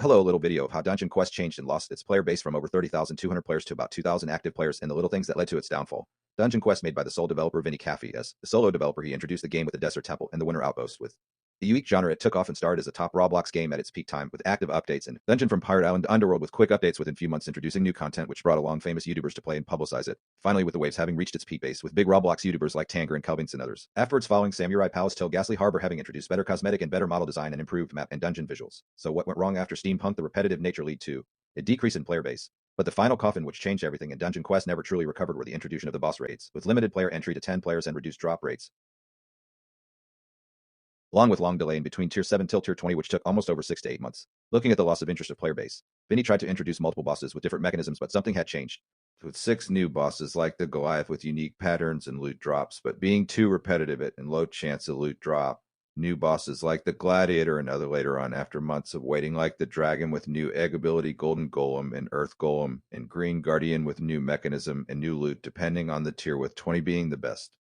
Hello, a little video of how Dungeon Quest changed and lost its player base from over 30,200 players to about 2,000 active players and the little things that led to its downfall. Dungeon Quest made by the sole developer Vinny Caffey. As the solo developer, he introduced the game with the Desert Temple and the Winter Outpost. With the unique genre, it took off and started as a top Roblox game at its peak time, with active updates and Dungeon from Pirate Island to Underworld with quick updates within few months, introducing new content which brought along famous YouTubers to play and publicize it. Finally, with the waves having reached its peak base, with big Roblox YouTubers like Tanger and Kelvings and others. Afterwards, following Samurai Palace till Ghastly Harbor having introduced better cosmetic and better model design and improved map and dungeon visuals. So what went wrong after Steampunk? The repetitive nature lead to a decrease in player base. But the final coffin which changed everything in Dungeon Quest never truly recovered were the introduction of the boss raids, with limited player entry to 10 players and reduced drop rates, along with long delay in between Tier 7 till Tier 20 which took almost over 6 to 8 months. Looking at the loss of interest of player base, Vinny tried to introduce multiple bosses with different mechanisms, but something had changed. With 6 new bosses like the Goliath with unique patterns and loot drops, but being too repetitive and low chance of loot drop. New bosses like the Gladiator and other later on after months of waiting, like the Dragon with new egg ability, Golden Golem and Earth Golem, and Green Guardian with new mechanism and new loot depending on the tier, with 20 being the best.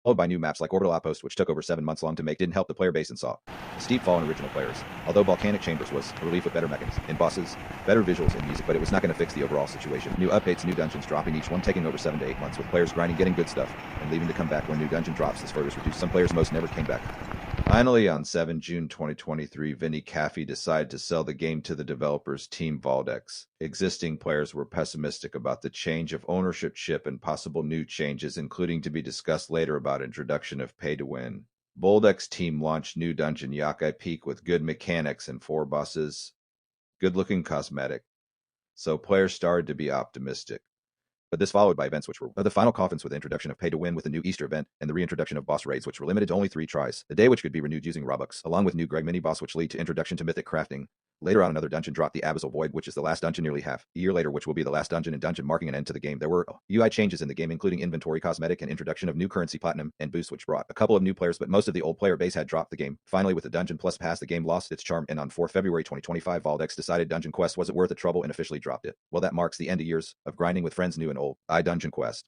Followed by new maps like Orbital Outpost, which took over 7 months long to make, didn't help the player base and saw a steep fall in original players. Although Volcanic Chambers was a relief with better mechanisms and bosses, better visuals and music, but it was not going to fix the overall situation. New updates, new dungeons dropping, each one taking over 7 to 8 months, with players grinding, getting good stuff, and leaving to come back when new dungeon drops. This further reduced some players, most never came back. Finally, on 7 June 2023, Vinny Caffey decided to sell the game to the developers Team Valdex. Existing players were pessimistic about the change of ownership and possible new changes, including to be discussed later about introduction of pay to win. Valdex team launched new dungeon R.i.p with good mechanics and 4 bosses, good-looking cosmetic. So players started to be optimistic. But this followed by events which were the final coffins, with the introduction of pay to win with a new Easter event and the reintroduction of boss raids which were limited to only 3 tries, a day which could be renewed using Robux, along with new Greg mini boss which lead to introduction to mythic crafting. Later on, another dungeon dropped, the Abyssal Void, which is the last dungeon nearly half a year later, which will be the last dungeon and dungeon marking an end to the game. There were UI changes in the game, including inventory cosmetic and introduction of new currency platinum and boost, which brought a couple of new players, but most of the old player base had dropped the game. Finally, with the Dungeon Plus Pass, the game lost its charm, and on 4 February 2025, Valdex decided Dungeon Quest wasn't worth the trouble and officially dropped it. Well, that marks the end of years of grinding with friends new and old. Dungeon Quest.